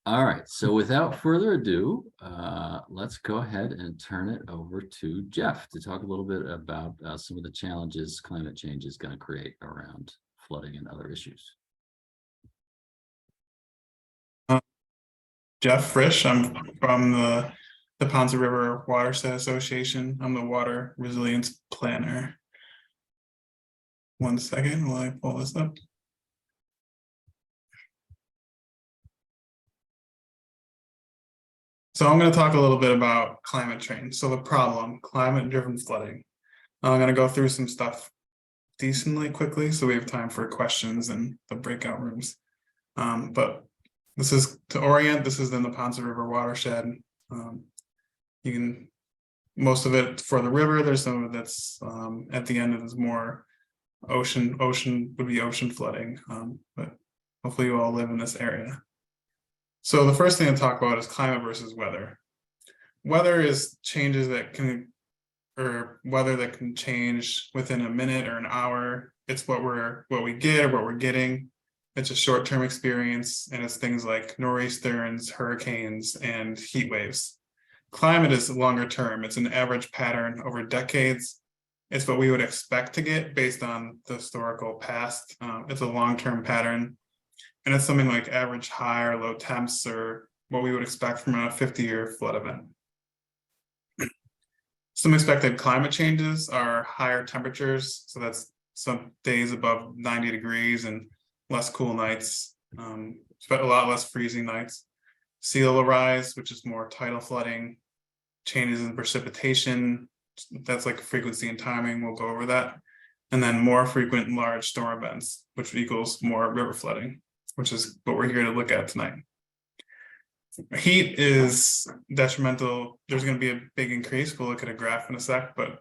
All right, so without further ado, let's go ahead and turn it over to Jeff to talk a little bit about some of the challenges climate change is going to create around flooding and other issues. Jeff Frisch. I'm from the Ponce River Watershed Association. I'm the water resilience planner. One second while I pull this up. So I'm going to talk a little bit about climate change. So the problem, climate-driven flooding. I'm going to go through some stuff decently quickly so we have time for questions in the breakout rooms. But this is to orient. This is in the Ponce River watershed. You can, most of it for the river. There's some of it that's at the end. It is more ocean would be ocean flooding. But hopefully you all live in this area. So the first thing to talk about is climate versus weather. Weather is changes that can, or weather that can change within a minute or an hour. It's what we get or what we're getting. It's a short-term experience, and it's things like nor'easters, hurricanes, and heat waves. Climate is longer term. It's an average pattern over decades. It's what we would expect to get based on the historical past. It's a long-term pattern. And it's something like average high or low temps, or what we would expect from a 50-year flood event. Some expected climate changes are higher temperatures. So that's some days above 90 degrees and less cool nights, but a lot less freezing nights. Sea level rise, which is more tidal flooding, changes in precipitation. That's like frequency and timing. We'll go over that. And then more frequent large storm events, which equals more river flooding, which is what we're here to look at tonight. Heat is detrimental. There's going to be a big increase. We'll look at a graph in a sec, but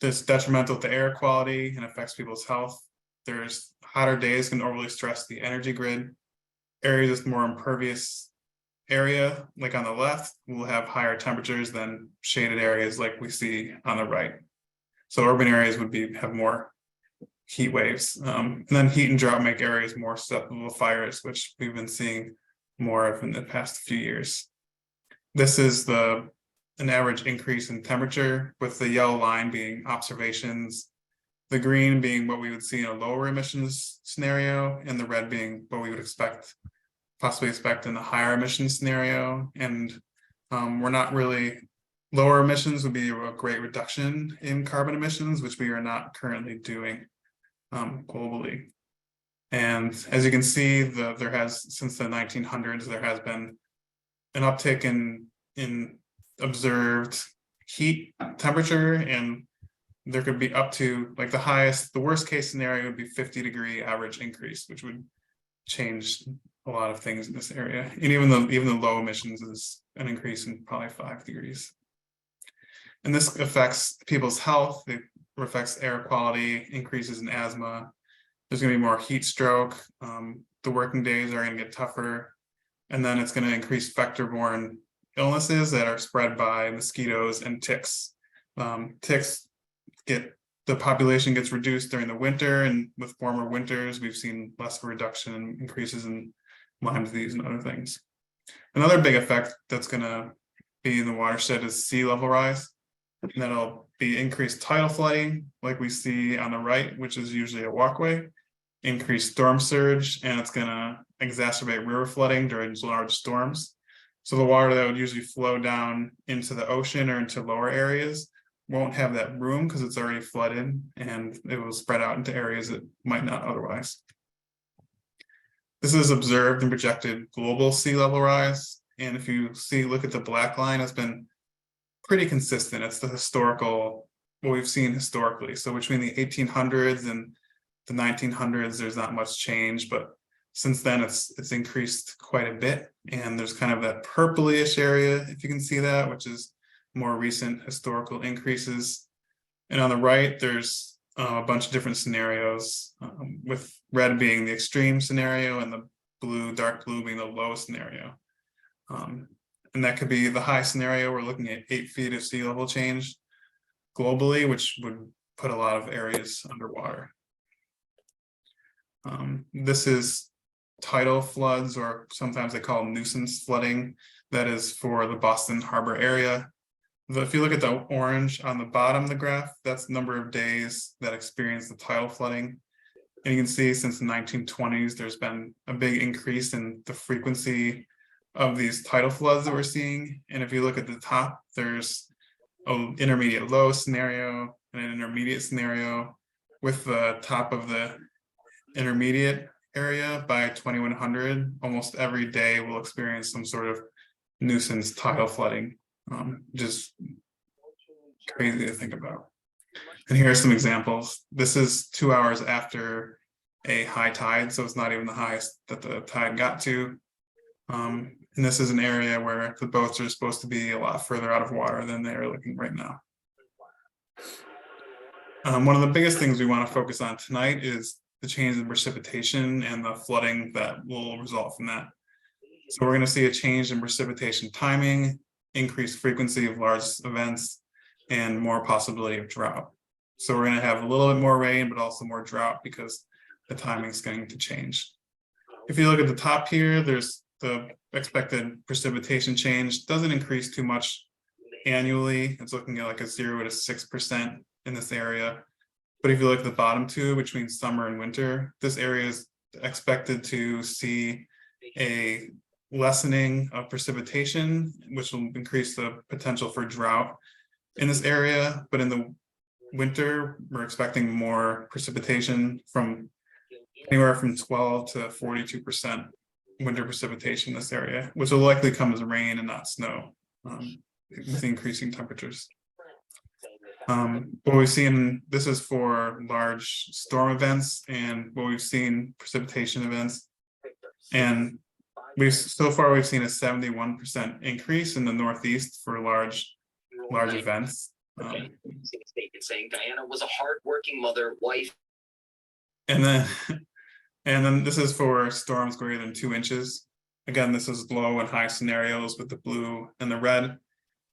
it's detrimental to air quality and affects people's health. There's hotter days can overly stress the energy grid. Areas with more impervious area, like on the left, will have higher temperatures than shaded areas like we see on the right. So urban areas would have more heat waves. And then heat and drought make areas more susceptible to fires, which we've been seeing more of in the past few years. This is an average increase in temperature, with the yellow line being observations, the green being what we would see in a lower emissions scenario, and the red being what we would possibly expect in a higher emissions scenario. And we're not really, lower emissions would be a great reduction in carbon emissions, which we are not currently doing globally. And as you can see, there has, since the 1900s, there has been an uptick in observed heat temperature, and there could be up to, like, the worst case scenario would be 50-degree average increase, which would change a lot of things in this area. And even the low emissions is an increase in probably 5 degrees. And this affects people's health. It affects air quality, increases in asthma. There's going to be more heat stroke. The working days are going to get tougher. And then it's going to increase vector-borne illnesses that are spread by mosquitoes and ticks. Ticks the population gets reduced during the winter, and with warmer winters, we've seen less of a reduction in increases in Lyme disease and other things. Another big effect that's going to be in the watershed is sea level rise. And that'll be increased tidal flooding, like we see on the right, which is usually a walkway, increased storm surge, and it's going to exacerbate river flooding during large storms. So the water that would usually flow down into the ocean or into lower areas won't have that room because it's already flooded, and it will spread out into areas that might not otherwise. This is observed and projected global sea level rise. And if you look at the black line, it's been pretty consistent. It's the historical, what we've seen historically. So between the 1800s and the 1900s, there's not much change, but since then it's increased quite a bit. And there's kind of that purplish area, if you can see that, which is more recent historical increases. And on the right, there's a bunch of different scenarios, with red being the extreme scenario and the dark blue being the low scenario. And that could be the high scenario. We're looking at 8 feet of sea level change globally, which would put a lot of areas underwater. This is tidal floods, or sometimes they call them nuisance flooding. That is for the Boston Harbor area. If you look at the orange on the bottom of the graph, that's the number of days that experience the tidal flooding. And you can see since the 1920s, there's been a big increase in the frequency of these tidal floods that we're seeing. And if you look at the top, there's an intermediate low scenario and an intermediate scenario. With the top of the intermediate area by 2100, almost every day we'll experience some sort of nuisance tidal flooding. Just crazy to think about. And here are some examples. This is 2 hours after a high tide, so it's not even the highest that the tide got to. And this is an area where the boats are supposed to be a lot further out of water than they are looking right now. One of the biggest things we want to focus on tonight is the change in precipitation and the flooding that will result from that. So we're going to see a change in precipitation timing, increased frequency of large events, and more possibility of drought. So we're going to have a little bit more rain, but also more drought because the timing is going to change. If you look at the top here, there's the expected precipitation change. Doesn't increase too much annually. It's looking at like a 0 to 6% in this area. But if you look at the bottom two, between summer and winter, this area is expected to see a lessening of precipitation, which will increase the potential for drought in this area. But in the winter, we're expecting more precipitation, from anywhere from 12 to 42% winter precipitation in this area, which will likely come as rain and not snow with increasing temperatures. What we've seen, this is for large storm events, and what we've seen precipitation events. And so far we've seen a 71% increase in the Northeast for large events. Saying Diana was a hardworking mother, wife. And then this is for storms greater than 2 inches. Again, this is low and high scenarios with the blue and the red.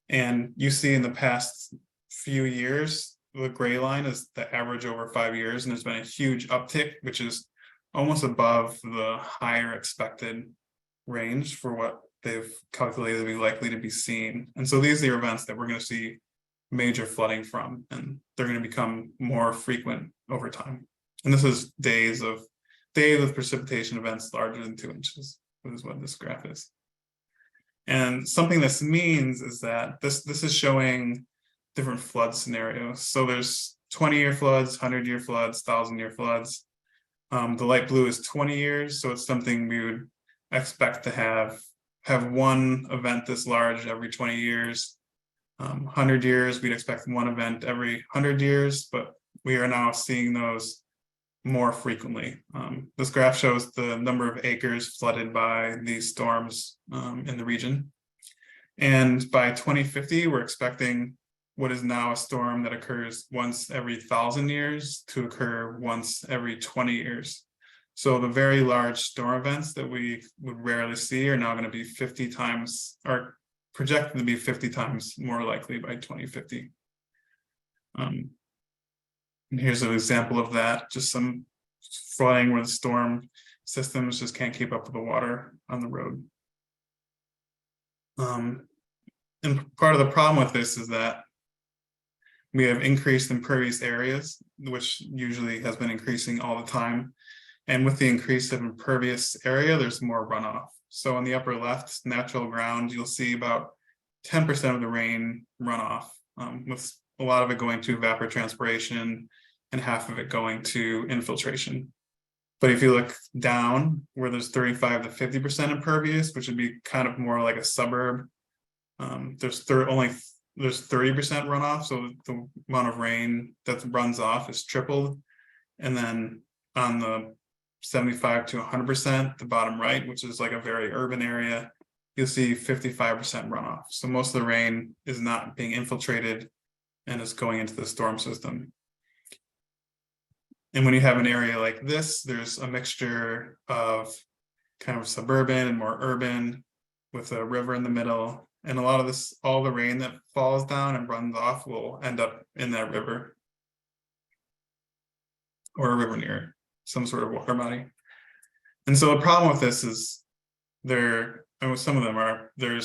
And you see in the past few years, the gray line is the average over 5 years, and there's been a huge uptick, which is almost above the higher expected range for what they've calculated to be likely to be seen. And so these are events that we're going to see major flooding from, and they're going to become more frequent over time. And this is days with precipitation events larger than 2 inches, which is what this graph is. And something this means is that this is showing different flood scenarios. So there's 20-year floods, 100-year floods, 1,000-year floods. The light blue is 20 years, so it's something we would expect to have one event this large every 20 years. 100 years, we'd expect one event every 100 years, but we are now seeing those more frequently. This graph shows the number of acres flooded by these storms in the region. And by 2050, we're expecting what is now a storm that occurs once every 1,000 years to occur once every 20 years. So the very large storm events that we would rarely see are now going to be 50 times, or projected to be 50 times more likely by 2050. And here's an example of that, just some flooding where the storm systems just can't keep up with the water on the road. And part of the problem with this is that we have increased impervious areas, which usually has been increasing all the time. And with the increase of impervious area, there's more runoff. So on the upper left, natural ground, you'll see about 10% of the rain runoff, with a lot of it going to evapotranspiration and half of it going to infiltration. But if you look down where there's 35 to 50% impervious, which would be kind of more like a suburb, there's 30% runoff, so the amount of rain that runs off is tripled. And then on the 75 to 100%, the bottom right, which is like a very urban area, you'll see 55% runoff. So most of the rain is not being infiltrated and is going into the storm system. And when you have an area like this, there's a mixture of kind of suburban and more urban with a river in the middle. And a lot of this, all the rain that falls down and runs off will end up in that river or a river near some sort of water body. And so the problem with this is and with some of them it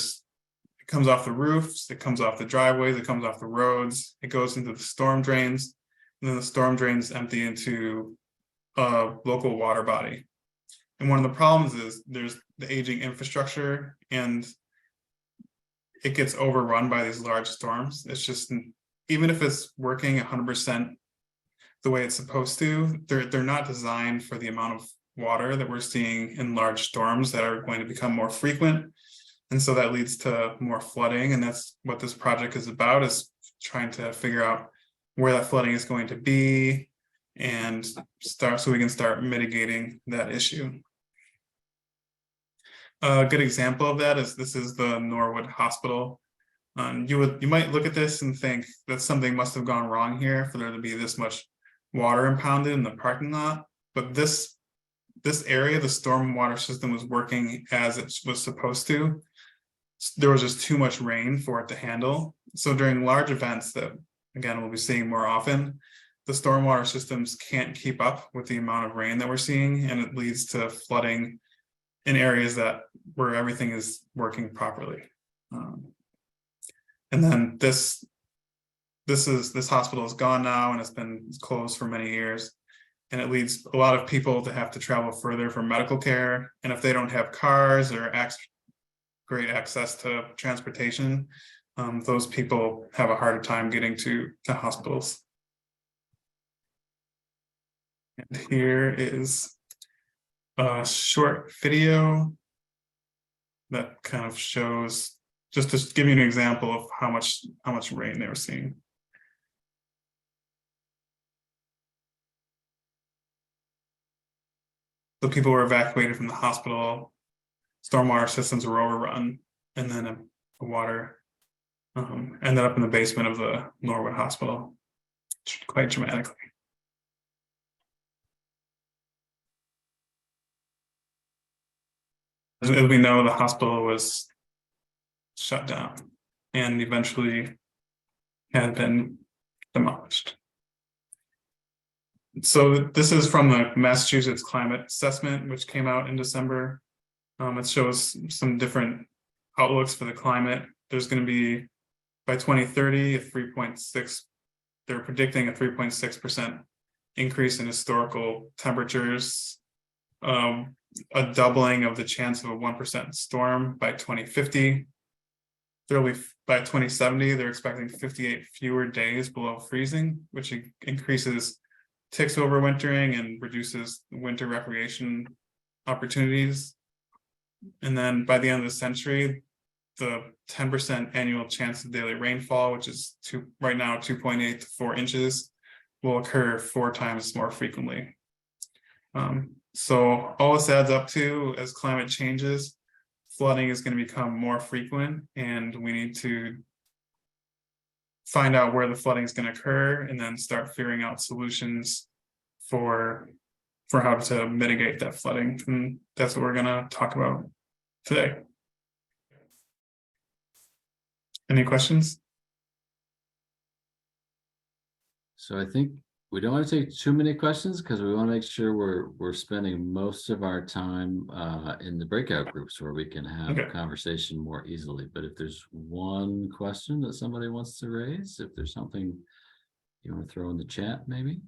comes off the roofs, it comes off the driveways, it comes off the roads, it goes into the storm drains, and then the storm drains empty into a local water body. And one of the problems is there's the aging infrastructure, and it gets overrun by these large storms. It's just, even if it's working 100% the way it's supposed to, they're not designed for the amount of water that we're seeing in large storms that are going to become more frequent. And so that leads to more flooding. And that's what this project is about, is trying to figure out where that flooding is going to be and so we can start mitigating that issue. A good example of that is this is the Norwood Hospital. You might look at this and think that something must have gone wrong here for there to be this much water impounded in the parking lot. But this area, the stormwater system was working as it was supposed to. There was just too much rain for it to handle. So during large events that, again, we'll be seeing more often, the stormwater systems can't keep up with the amount of rain that we're seeing, and it leads to flooding in areas where everything is working properly. And then this hospital is gone now, and it's been closed for many years, and it leads a lot of people to have to travel further for medical care. And if they don't have cars or great access to transportation, those people have a harder time getting to hospitals. And here is a short video that kind of shows, just to give you an example of how much rain they were seeing. So people were evacuated from the hospital, stormwater systems were overrun, and then the water ended up in the basement of the Norwood Hospital, quite dramatically. As we know, the hospital was shut down and eventually had been demolished. So this is from the Massachusetts Climate Assessment, which came out in December. It shows some different outlooks for the climate. There's going to be, by 2030, a 3.6, they're predicting a 3.6% increase in historical temperatures, a doubling of the chance of a 1% storm by 2050. By 2070, they're expecting 58 fewer days below freezing, which increases ticks overwintering and reduces winter recreation opportunities. And then by the end of the century, the 10% annual chance of daily rainfall, which is right now 2.8 to 4 inches, will occur 4 times more frequently. So all this adds up to, as climate changes, flooding is going to become more frequent, and we need to find out where the flooding is going to occur and then start figuring out solutions for how to mitigate that flooding. And that's what we're going to talk about today. Any questions? So I think we don't want to take too many questions because we want to make sure we're spending most of our time in the breakout groups where we can have a conversation more easily. But if there's one question that somebody wants to raise, if there's something you want to throw in the chat, maybe.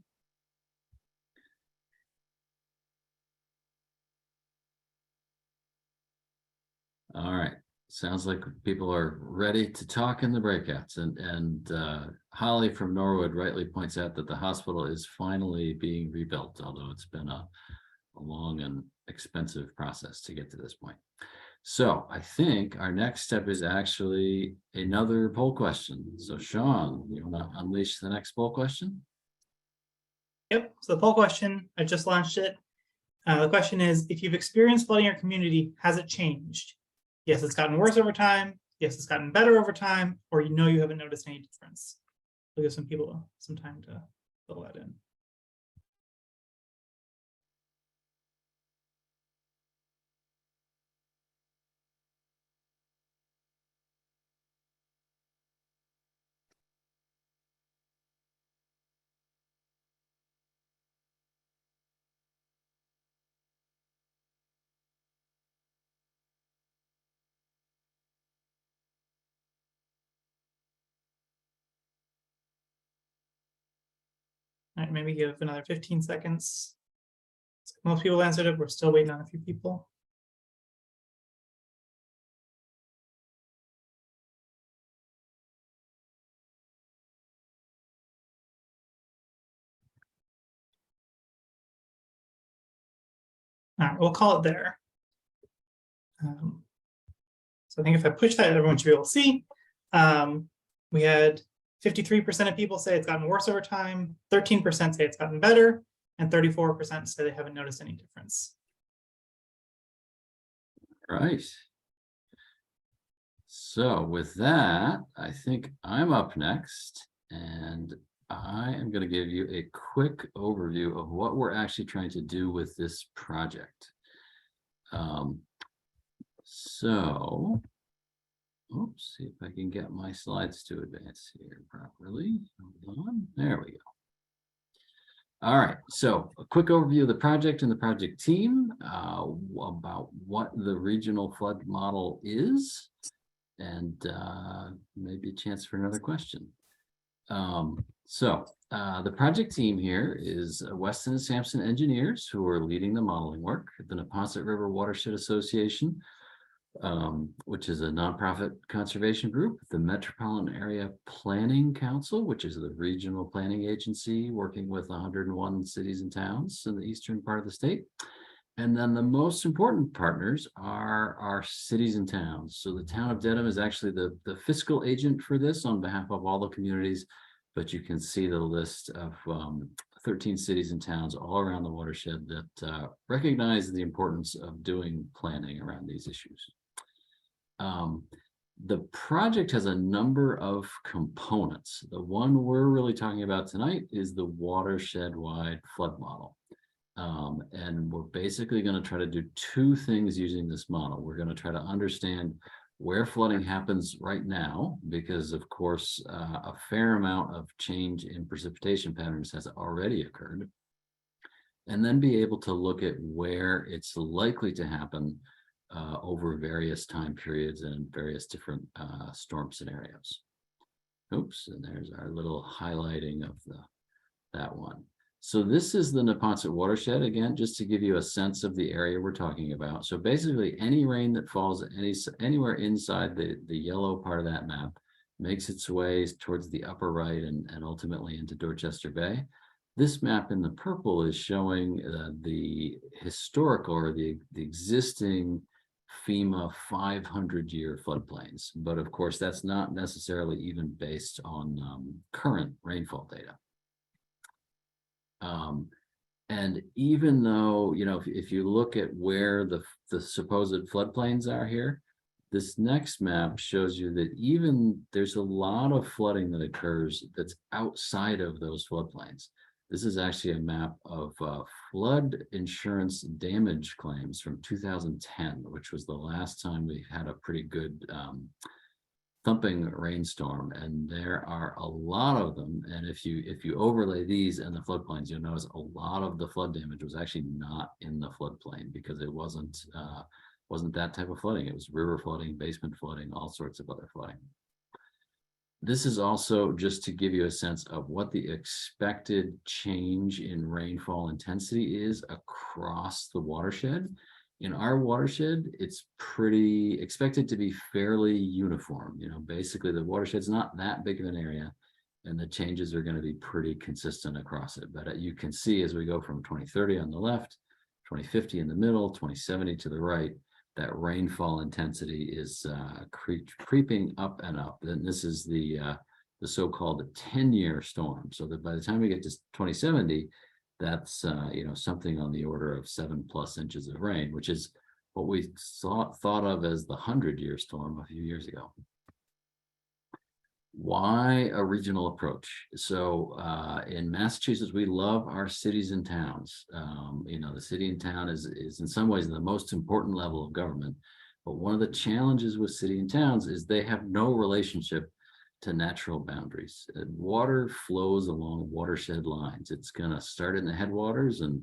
All right. Sounds like people are ready to talk in the breakouts, and Holly from Norwood rightly points out that the hospital is finally being rebuilt, although it's been a long and expensive process to get to this point. So I think our next step is actually another poll question. So Sean, you want to unleash the next poll question? Yep. So the poll question, I just launched it. The question is, if you've experienced flooding in your community, has it changed? Yes, it's gotten worse over time. Yes, it's gotten better over time, or you haven't noticed any difference. We'll give some people some time to fill that in. All right, maybe give another 15 seconds. Most people answered it. We're still waiting on a few people. All right, we'll call it there. So I think if I push that, everyone should be able to see. We had 53% of people say it's gotten worse over time, 13% say it's gotten better, and 34% say they haven't noticed any difference. Right. So with that, I think I'm up next, and I am going to give you a quick overview of what we're actually trying to do with this project. Oops, see if I can get my slides to advance here properly. Hold on, there we go. All right, so a quick overview of the project and the project team, about what the regional flood model is, and maybe a chance for another question. The project team here is Weston and Sampson engineers who are leading the modeling work, the Neponset River Watershed Association, which is a nonprofit conservation group, the Metropolitan Area Planning Council, which is the regional planning agency working with 101 cities and towns in the eastern part of the state. And then the most important partners are our cities and towns. So the town of Dedham is actually the fiscal agent for this on behalf of all the communities, but you can see the list of 13 cities and towns all around the watershed that recognize the importance of doing planning around these issues. The project has a number of components. The one we're really talking about tonight is the watershed-wide flood model. And we're basically going to try to do two things using this model. We're going to try to understand where flooding happens right now, because of course, a fair amount of change in precipitation patterns has already occurred. And then be able to look at where it's likely to happen over various time periods and various different storm scenarios. Oops, and there's our little highlighting of that one. So this is the Neponset watershed, again, just to give you a sense of the area we're talking about. So basically any rain that falls anywhere inside the yellow part of that map makes its way towards the upper right and ultimately into Dorchester Bay. This map in the purple is showing the historical or the existing FEMA 500-year floodplains. But of course, that's not necessarily even based on current rainfall data. And even though, you know, if you look at where the supposed floodplains are here, this next map shows you that even there's a lot of flooding that occurs that's outside of those floodplains. This is actually a map of flood insurance damage claims from 2010, which was the last time we had a pretty good thumping rainstorm, and there are a lot of them. And if you overlay these and the floodplains, you'll notice a lot of the flood damage was actually not in the floodplain because it wasn't that type of flooding. It was river flooding, basement flooding, all sorts of other flooding. This is also just to give you a sense of what the expected change in rainfall intensity is across the watershed. In our watershed, it's pretty expected to be fairly uniform. You know, basically the watershed's not that big of an area and the changes are going to be pretty consistent across it. But you can see as we go from 2030 on the left, 2050 in the middle, 2070 to the right, that rainfall intensity is creeping up and up. And this is the so-called 10-year storm. So that by the time we get to 2070, that's you know, something on the order of 7+ inches of rain, which is what we thought of as the 100-year storm a few years ago. Why a regional approach? So in Massachusetts, we love our cities and towns. You know, the city and town is in some ways the most important level of government. But one of the challenges with city and towns is they have no relationship to natural boundaries. Water flows along watershed lines. It's going to start in the headwaters and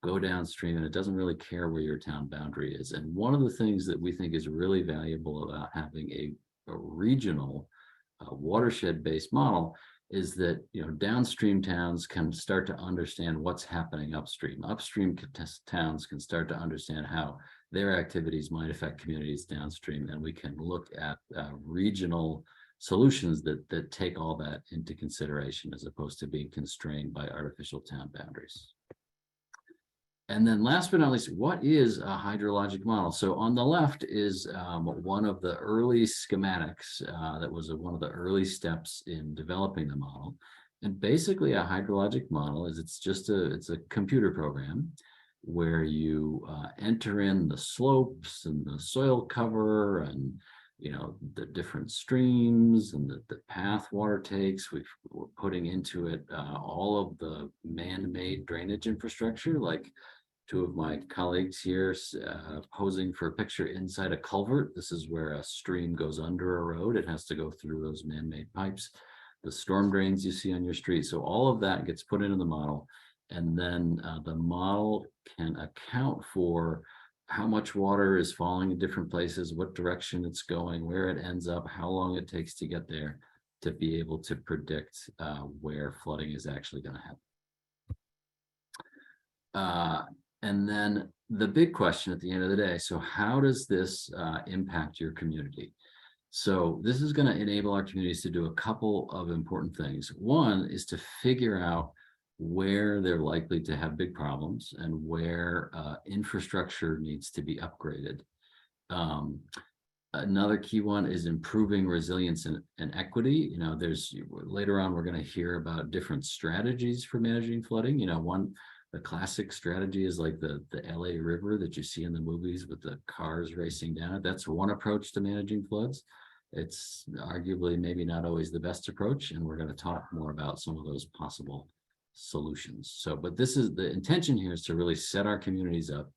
go downstream, and it doesn't really care where your town boundary is. And one of the things that we think is really valuable about having a regional watershed-based model is that, you know, downstream towns can start to understand what's happening upstream. Upstream towns can start to understand how their activities might affect communities downstream, and we can look at regional solutions that take all that into consideration as opposed to being constrained by artificial town boundaries. And then last but not least, what is a hydrologic model? So on the left is one of the early schematics that was one of the early steps in developing the model. And basically a hydrologic model is it's a computer program where you enter in the slopes and the soil cover and, you know, the different streams and the path water takes. We're putting into it all of the man-made drainage infrastructure, like two of my colleagues here posing for a picture inside a culvert. This is where a stream goes under a road. It has to go through those man-made pipes, the storm drains you see on your street. So all of that gets put into the model. And then the model can account for how much water is falling in different places, what direction it's going, where it ends up, how long it takes to get there, to be able to predict where flooding is actually going to happen. And then the big question at the end of the day, so how does this impact your community? So this is going to enable our communities to do a couple of important things. One is to figure out where they're likely to have big problems and where infrastructure needs to be upgraded. Another key one is improving resilience and equity. You know, later on, we're going to hear about different strategies for managing flooding. You know, the classic strategy is like the LA River that you see in the movies with the cars racing down it. That's one approach to managing floods. It's arguably maybe not always the best approach, and we're going to talk more about some of those possible solutions. So, but the intention here is to really set our communities up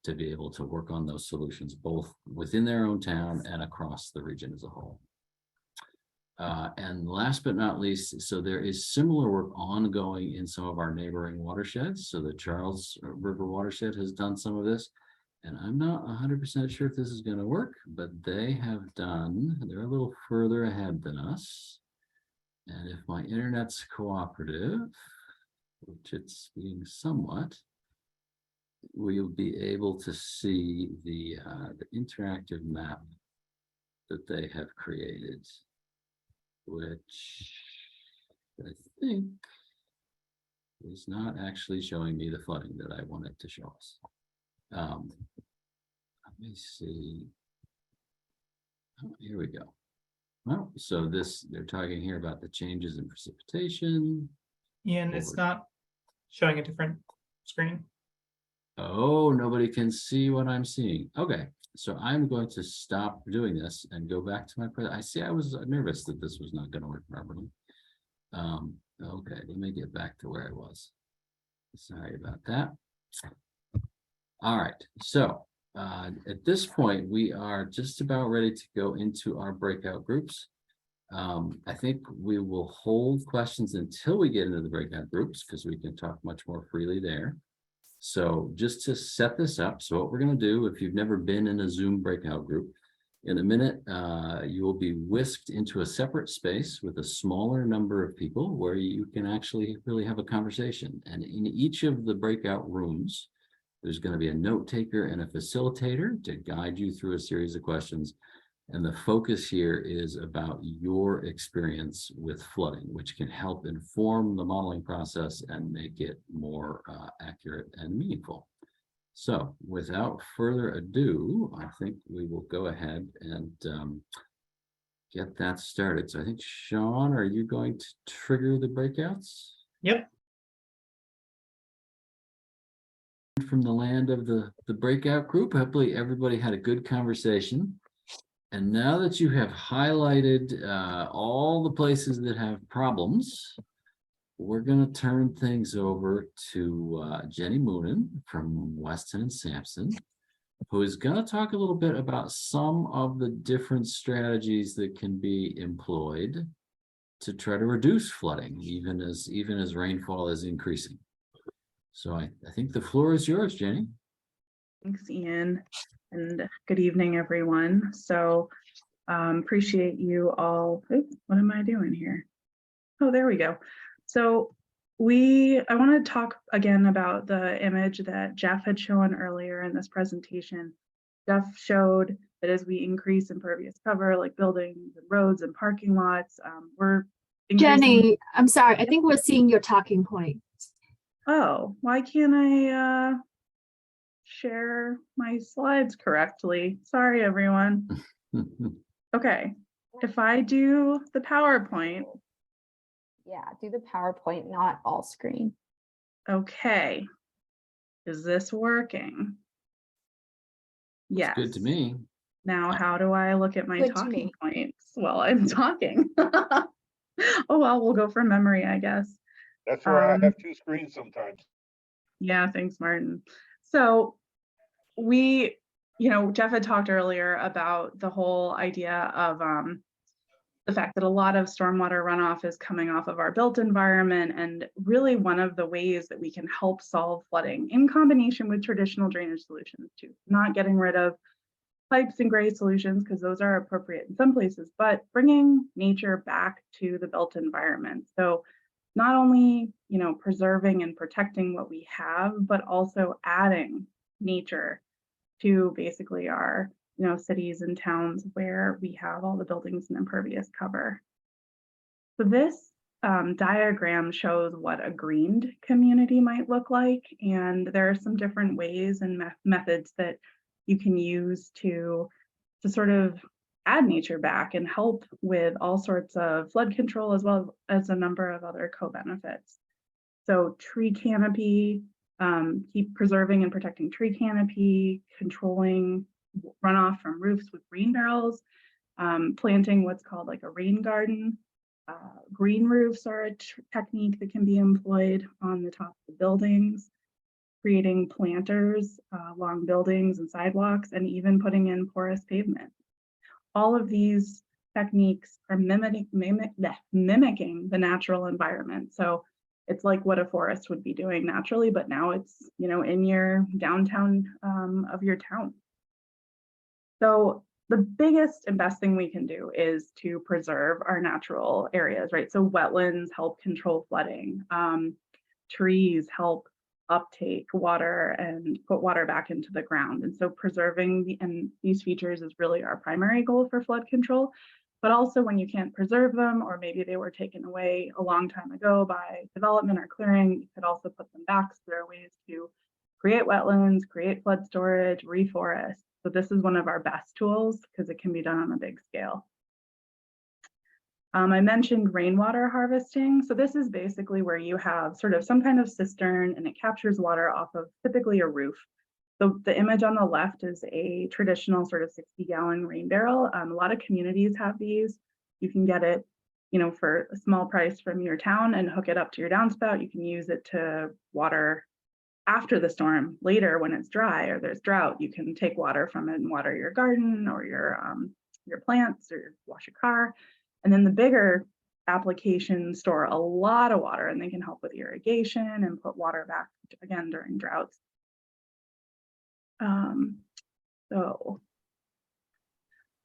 to be able to work on those solutions, both within their own town and across the region as a whole. And last but not least, so there is similar work ongoing in some of our neighboring watersheds. So the Charles River watershed has done some of this, and I'm not 100% sure if this is going to work, but they're a little further ahead than us. And if my internet's cooperative, which it's being somewhat, we'll be able to see the interactive map that they have created, which I think is not actually showing me the flooding that I wanted to show us. Let me see. Oh, here we go. Well, so they're talking here about the changes in precipitation. Ian, it's not showing a different screen. Oh, nobody can see what I'm seeing. Okay. So I'm going to stop doing this and go back to my I was nervous that this was not going to work properly. Okay, let me get back to where I was. Sorry about that. All right, so at this point, we are just about ready to go into our breakout groups. I think we will hold questions until we get into the breakout groups because we can talk much more freely there. So just to set this up, so what we're going to do, if you've never been in a Zoom breakout group, in a minute, you will be whisked into a separate space with a smaller number of people where you can actually really have a conversation. And in each of the breakout rooms, there's going to be a note taker and a facilitator to guide you through a series of questions. And the focus here is about your experience with flooding, which can help inform the modeling process and make it more accurate and meaningful. So without further ado, I think we will go ahead and get that started. So I think, Sean, are you going to trigger the breakouts? Yep. From the land of the breakout group, hopefully everybody had a good conversation. And now that you have highlighted all the places that have problems, we're going to turn things over to Jenny Moonen from Weston and Sampson, who is going to talk a little bit about some of the different strategies that can be employed to try to reduce flooding, even as rainfall is increasing. So I think the floor is yours, Jenny. Thanks, Ian, and good evening, everyone. So appreciate you all. Oops, what am I doing here? Oh, there we go. So I want to talk again about the image that Jeff had shown earlier in this presentation. Jeff showed that as we increase impervious cover, like buildings and roads and parking lots, we're increasing. Jenny, I'm sorry. I think we're seeing your talking point. Oh, why can't I share my slides correctly? Sorry, everyone. Okay, if I do the PowerPoint. Yeah, do the PowerPoint, not all screen. Okay, is this working? Yes. Good to me. Now, how do I look at my Good to talking me. points while I'm talking? Oh, well, we'll go from memory, I guess. That's why I have two screens sometimes. Yeah, thanks, Martin. So Jeff had talked earlier about the whole idea of the fact that a lot of stormwater runoff is coming off of our built environment, and really one of the ways that we can help solve flooding in combination with traditional drainage solutions too, not getting rid of pipes and gray solutions because those are appropriate in some places, but bringing nature back to the built environment. So not only, preserving and protecting what we have, but also adding nature to basically our, cities and towns where we have all the buildings and impervious cover. So this diagram shows what a greened community might look like. And there are some different ways and methods that you can use to sort of add nature back and help with all sorts of flood control, as well as a number of other co-benefits. So tree canopy, keep preserving and protecting tree canopy, controlling runoff from roofs with rain barrels, planting what's called like a rain garden. Green roofs are a technique that can be employed on the top of the buildings, creating planters along buildings and sidewalks, and even putting in porous pavement. All of these techniques are mimicking the natural environment. So it's like what a forest would be doing naturally, but now it's, in your downtown of your town. So the biggest and best thing we can do is to preserve our natural areas, right? So wetlands help control flooding. Trees help uptake water and put water back into the ground. And so preserving these features is really our primary goal for flood control. But also when you can't preserve them, or maybe they were taken away a long time ago by development or clearing, you could also put them back. So there are ways to create wetlands, create flood storage, reforest. So this is one of our best tools because it can be done on a big scale. I mentioned rainwater harvesting. So this is basically where you have sort of some kind of cistern and it captures water off of typically a roof. So the image on the left is a traditional sort of 60-gallon rain barrel. A lot of communities have these. You can get it, for a small price from your town and hook it up to your downspout. You can use it to water after the storm. Later, when it's dry or there's drought, you can take water from it and water your garden or your plants or wash your car. And then the bigger applications store a lot of water, and they can help with irrigation and put water back again during droughts. So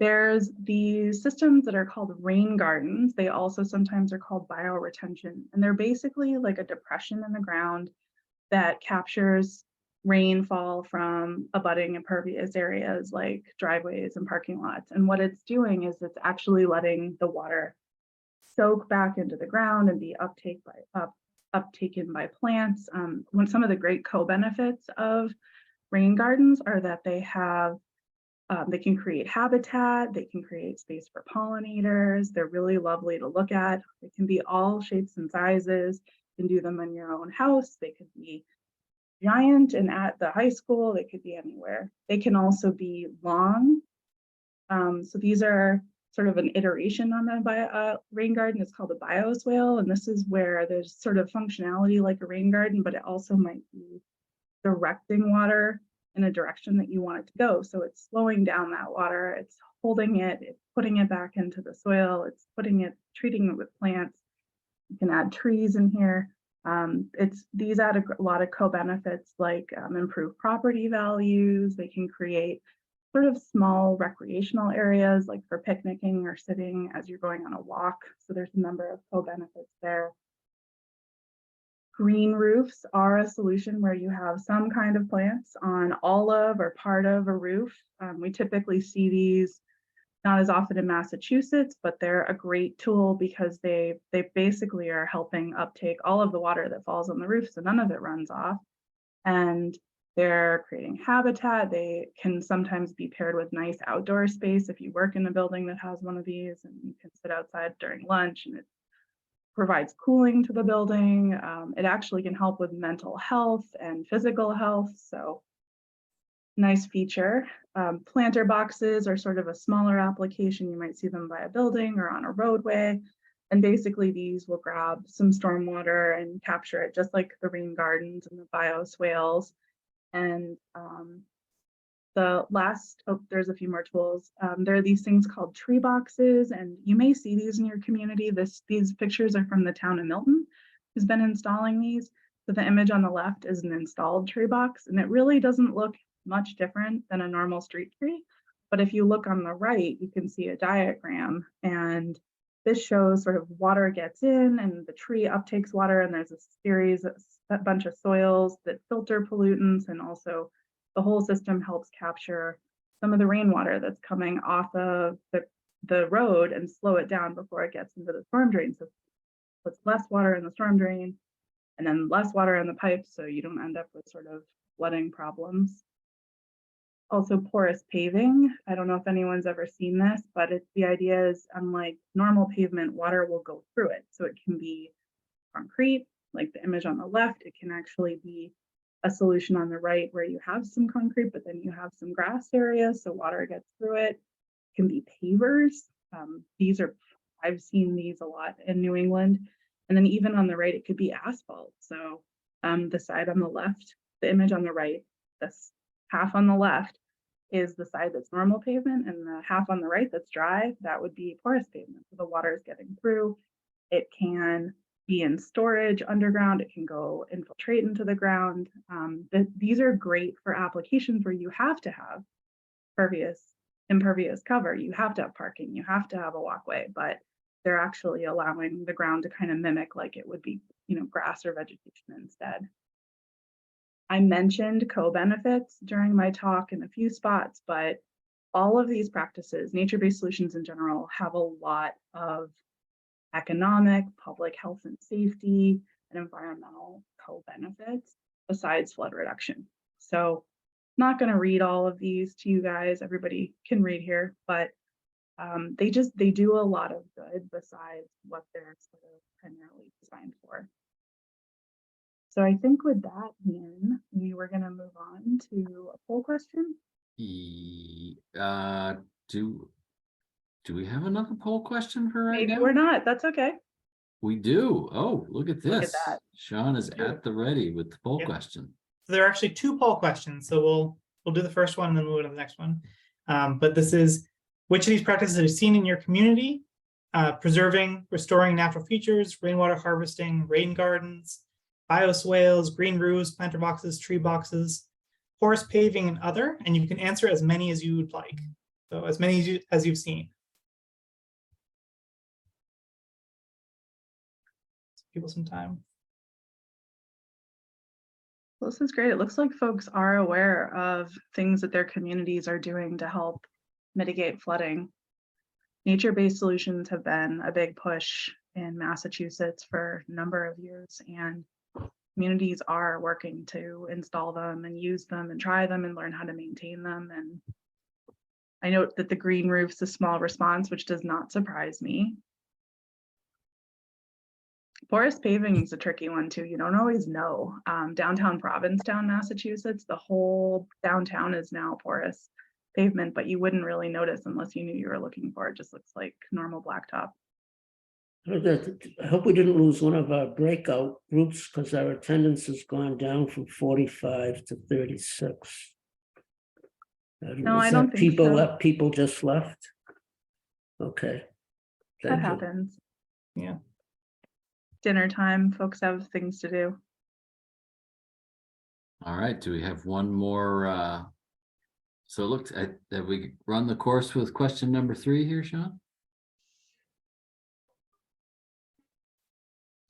there's these systems that are called rain gardens. They also sometimes are called bioretention, and they're basically like a depression in the ground that captures rainfall from abutting impervious areas like driveways and parking lots. And what it's doing is it's actually letting the water soak back into the ground and be uptaken by plants. When some of the great co-benefits of rain gardens are that they can create habitat, they can create space for pollinators. They're really lovely to look at. They can be all shapes and sizes. You can do them in your own house. They could be giant and at the high school. They could be anywhere. They can also be long. So these are sort of an iteration on the rain garden. It's called a bioswale, and this is where there's sort of functionality like a rain garden, but it also might be directing water in a direction that you want it to go. So it's slowing down that water, it's holding it, it's putting it back into the soil, it's treating it with plants. You can add trees in here. These add a lot of co-benefits like improved property values. They can create sort of small recreational areas like for picnicking or sitting as you're going on a walk. So there's a number of co-benefits there. Green roofs are a solution where you have some kind of plants on all of or part of a roof. We typically see these not as often in Massachusetts, but they're a great tool because they basically are helping uptake all of the water that falls on the roof, so none of it runs off. And they're creating habitat. They can sometimes be paired with nice outdoor space if you work in a building that has one of these and you can sit outside during lunch and it provides cooling to the building. It actually can help with mental health and physical health. So nice feature. Planter boxes are sort of a smaller application. You might see them by a building or on a roadway. And basically these will grab some stormwater and capture it just like the rain gardens and the bioswales. And the last, there's a few more tools. There are these things called tree boxes, and you may see these in your community. These pictures are from the town of Milton, who's been installing these. So the image on the left is an installed tree box, and it really doesn't look much different than a normal street tree. But if you look on the right, you can see a diagram, and this shows sort of water gets in and the tree uptakes water, and there's a bunch of soils that filter pollutants, and also the whole system helps capture some of the rainwater that's coming off of the road and slow it down before it gets into the storm drain system. Puts less water in the storm drain and then less water in the pipes, so you don't end up with sort of flooding problems. Also porous paving. I don't know if anyone's ever seen this, but the idea is, unlike normal pavement, water will go through it. So it can be concrete, like the image on the left. It can actually be a solution on the right where you have some concrete, but then you have some grass areas, so water gets through it. It can be pavers. I've seen these a lot in New England. And then even on the right, it could be asphalt. So the side on the left, the image on the right, this half on the left is the side that's normal pavement, and the half on the right that's dry, that would be porous pavement. So the water is getting through. It can be in storage underground. It can go infiltrate into the ground. These are great for applications where you have to have impervious cover. You have to have parking. You have to have a walkway, but they're actually allowing the ground to kind of mimic like it would be, grass or vegetation instead. I mentioned co-benefits during my talk in a few spots, but all of these practices, nature-based solutions in general, have a lot of economic, public health and safety, and environmental co-benefits besides flood reduction. So I'm not going to read all of these to you guys. Everybody can read here, but they do a lot of good besides what they're sort of primarily designed for. So I think with that, Ian, we were going to move on to a poll question. Do we have another poll question for right Maybe now? we're not. That's okay. We do. Oh, look at Look at this. that. Sean is at the ready with the poll Yep. question. So there are actually two poll questions. So we'll do the first one and then move on to the next one. But this is, which of these practices have you seen in your community? Preserving, restoring natural features, rainwater harvesting, rain gardens, bioswales, green roofs, planter boxes, tree boxes, porous paving, and other. And you can answer as many as you would like. So as many as you've seen. Give people some time. Well, this is great. It looks like folks are aware of things that their communities are doing to help mitigate flooding. Nature-based solutions have been a big push in Massachusetts for a number of years, and communities are working to install them and use them and try them and learn how to maintain them. And I note that the green roof's a small response, which does not surprise me. Porous paving is a tricky one too. You don't always know. Downtown Provincetown, Massachusetts, the whole downtown is now porous pavement, but you wouldn't really notice unless you knew you were looking for it. It just looks like normal blacktop. I hope we didn't lose one of our breakout groups because our attendance has gone down from 45 to 36. No, I don't think so. People just left. Okay. That happens. Yeah. Dinner time, folks have things to do. All right. Do we have one more So it looks at that we run the course with question number 3 here, Sean.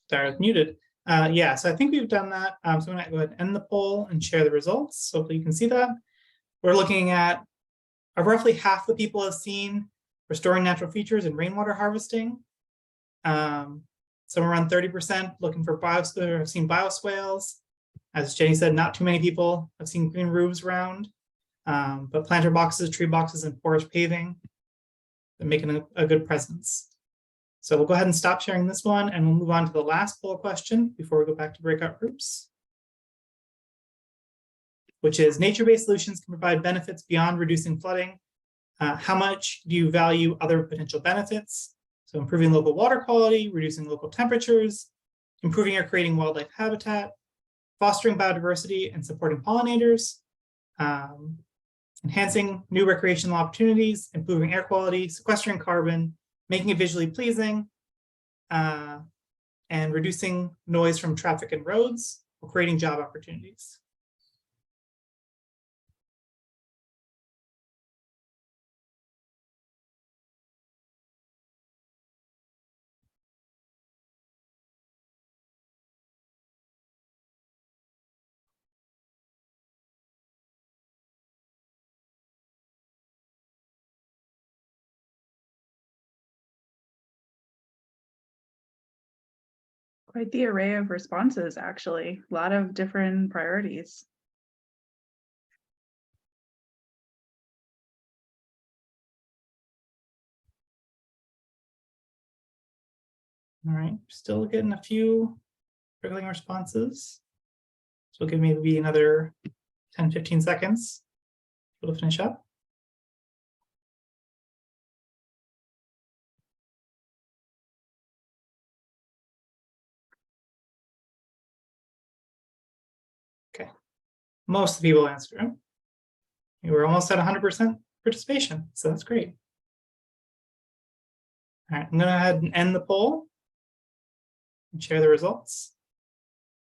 Sorry, I was muted. Yeah, so I think we've done that. So I'm gonna go ahead and end the poll and share the results. So hopefully you can see that. We're looking at roughly half the people have seen restoring natural features and rainwater harvesting. Somewhere around 30% looking for have seen bioswales. As Jenny said, not too many people have seen green roofs around, but planter boxes, tree boxes, and porous paving are making a good presence. So we'll go ahead and stop sharing this one, and we'll move on to the last poll question before we go back to breakout groups, which is nature-based solutions can provide benefits beyond reducing flooding. How much do you value other potential benefits? So improving local water quality, reducing local temperatures, improving or creating wildlife habitat, fostering biodiversity and supporting pollinators, enhancing new recreational opportunities, improving air quality, sequestering carbon, making it visually pleasing, and reducing noise from traffic and roads, or creating job opportunities. Quite the array of responses, actually. A lot of different priorities. All right, still getting a few trickling responses. So we'll give maybe another 10, 15 seconds to finish up. Okay, most of the people answered them. We're almost at 100% participation, so that's great. All right, I'm gonna go ahead and end the poll and share the results.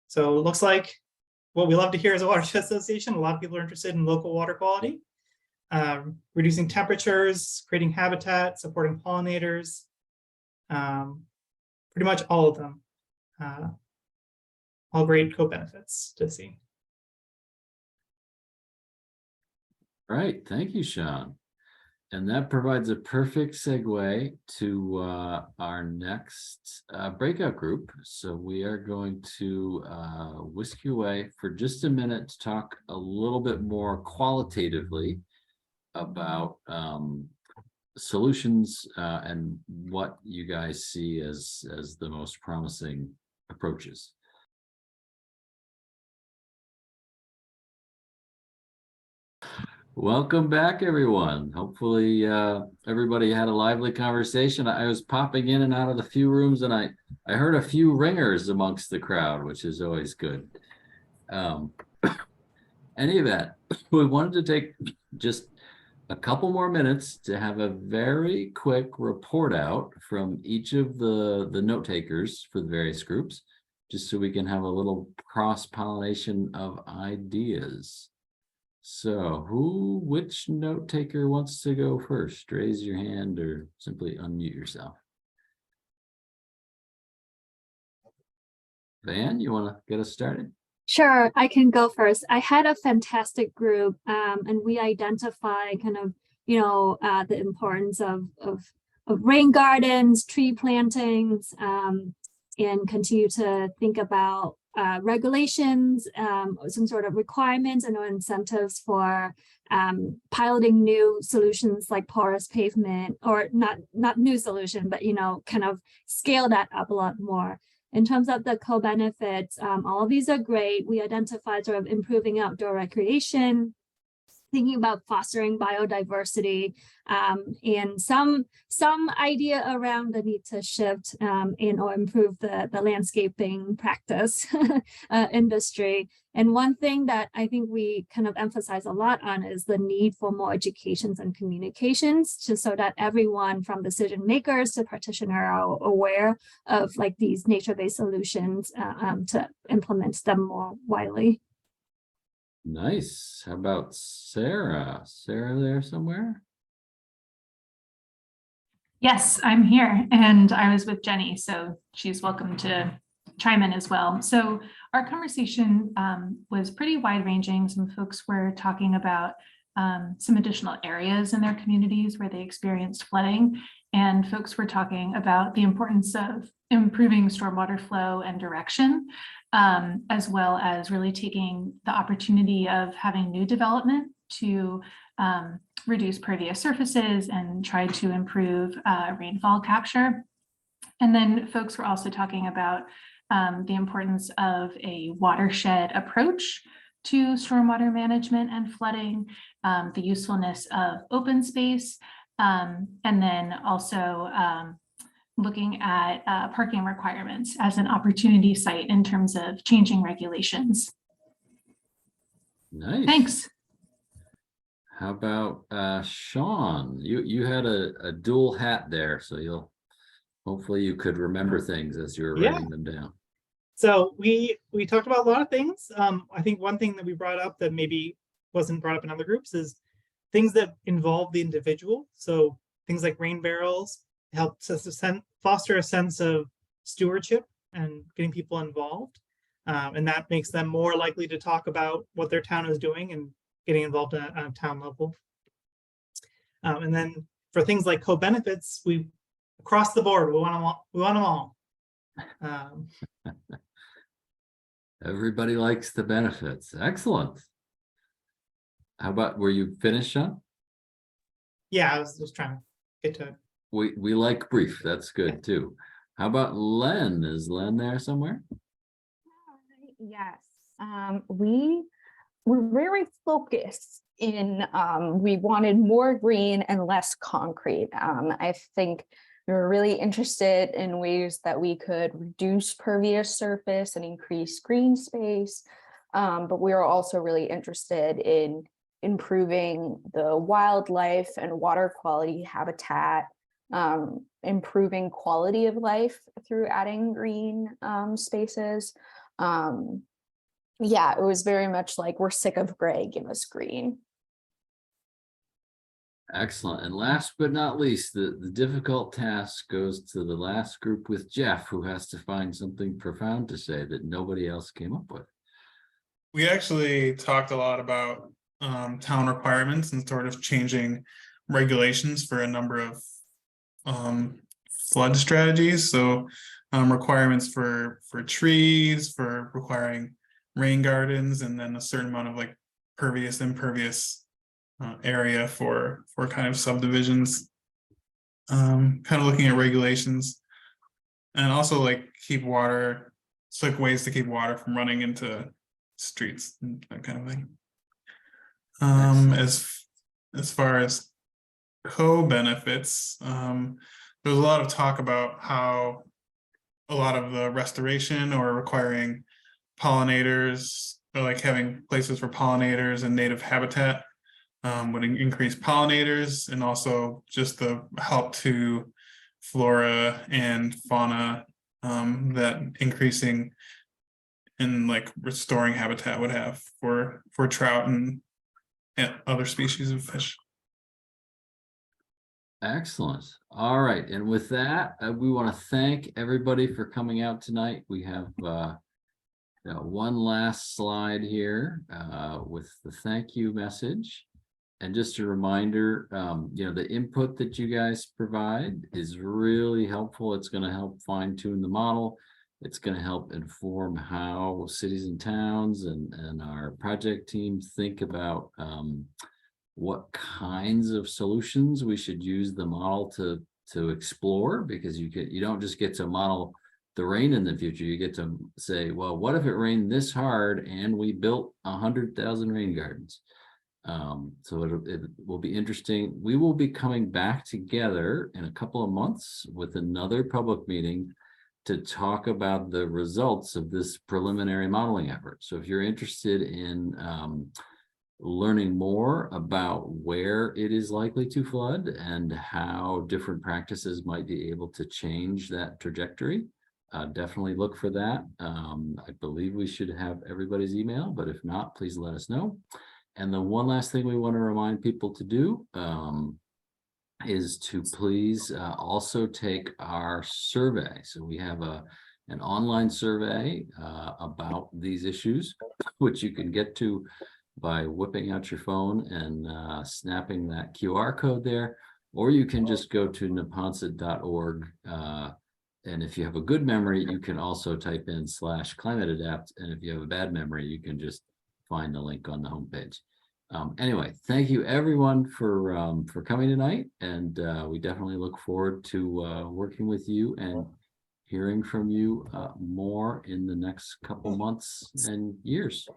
So it looks like what we love to hear as a watershed association, a lot of people are interested in local water quality, reducing temperatures, creating habitat, supporting pollinators, pretty much all of them. All great co-benefits to see. All right, thank you, Sean. And that provides a perfect segue to our next breakout group. So we are going to whisk you away for just a minute to talk a little bit more qualitatively about solutions and what you guys see as the most promising approaches. Welcome back, everyone. Hopefully everybody had a lively conversation. I was popping in and out of the few rooms, and I heard a few ringers amongst the crowd, which is always good. Any event, we wanted to take just a couple more minutes to have a very quick report out from each of the note takers for the various groups, just so we can have a little cross-pollination of ideas. So which note taker wants to go first? Raise your hand or simply unmute yourself. Van, you want to get us started? Sure, I can go first. I had a fantastic group, and we identify kind of, the importance of rain gardens, tree plantings, and continue to think about regulations, some sort of requirements and or incentives for piloting new solutions like porous pavement, or not new solution, but kind of scale that up a lot more. In terms of the co-benefits, all of these are great. We identified sort of improving outdoor recreation, thinking about fostering biodiversity, and some idea around the need to shift and or improve the landscaping practice industry. And one thing that I think we kind of emphasize a lot on is the need for more educations and communications, just so that everyone from decision makers to practitioner are aware of like these nature-based solutions to implement them more widely. Nice. How about Sarah? Sarah there somewhere? Yes, I'm here, and I was with Jenny, so she's welcome to chime in as well. So our conversation was pretty wide-ranging. Some folks were talking about some additional areas in their communities where they experienced flooding, and folks were talking about the importance of improving stormwater flow and direction, as well as really taking the opportunity of having new development to reduce pervious surfaces and try to improve rainfall capture. And then folks were also talking about the importance of a watershed approach to stormwater management and flooding, the usefulness of open space, and then also looking at parking requirements as an opportunity site in terms of changing regulations. Nice. Thanks. How about Sean? You had a dual hat there, so hopefully you could remember things as you were writing them down. So we talked about a lot of things. I think one thing that we brought up that maybe wasn't brought up in other groups is things that involve the individual. So things like rain barrels helps us foster a sense of stewardship and getting people involved. And that makes them more likely to talk about what their town is doing and getting involved at a town level. And then for things like co-benefits, we across the board, we want them all. Everybody likes the benefits. Excellent. How about, were you finished, Sean? Yeah, I was just trying to get to it. We like brief. That's good too. How about Len? Is Len there somewhere? Yes, we were very focused in, we wanted more green and less concrete. I think we were really interested in ways that we could reduce pervious surface and increase green space. But we were also really interested in improving the wildlife and water quality habitat, improving quality of life through adding green spaces. Yeah, it was very much like, we're sick of gray, give us green. Excellent. And last but not least, the difficult task goes to the last group with Jeff, who has to find something profound to say that nobody else came up with. We actually talked a lot about town requirements and sort of changing regulations for a number of flood strategies. So requirements for trees, for requiring rain gardens, and then a certain amount of like pervious, impervious area for kind of subdivisions. Kind of looking at regulations, and also like keep water. It's like ways to keep water from running into streets and that kind of thing. As far as co-benefits, there's a lot of talk about how a lot of the restoration or requiring pollinators, or like having places for pollinators and native habitat would increase pollinators, and also just the help to flora and fauna that increasing and like restoring habitat would have for trout and other species of fish. Excellent. All right. And with that, we want to thank everybody for coming out tonight. We have one last slide here with the thank you message. And just a reminder, the input that you guys provide is really helpful. It's going to help fine tune the model. It's going to help inform how cities and towns and our project team think about what kinds of solutions we should use the model to explore, because you don't just get to model the rain in the future. You get to say, well, what if it rained this hard and we built 100,000 rain gardens? So it will be interesting. We will be coming back together in a couple of months with another public meeting to talk about the results of this preliminary modeling effort. So if you're interested in learning more about where it is likely to flood and how different practices might be able to change that trajectory, definitely look for that. I believe we should have everybody's email, but if not, please let us know. And the one last thing we want to remind people to do is to please also take our survey. So we have an online survey about these issues, which you can get to by whipping out your phone and snapping that QR code there, or you can just go to neponset.org. And if you have a good memory, you can also type in /ClimateAdapt. And if you have a bad memory, you can just find the link on the homepage. Anyway, thank you everyone for coming tonight. And we definitely look forward to working with you and hearing from you more in the next couple months and years.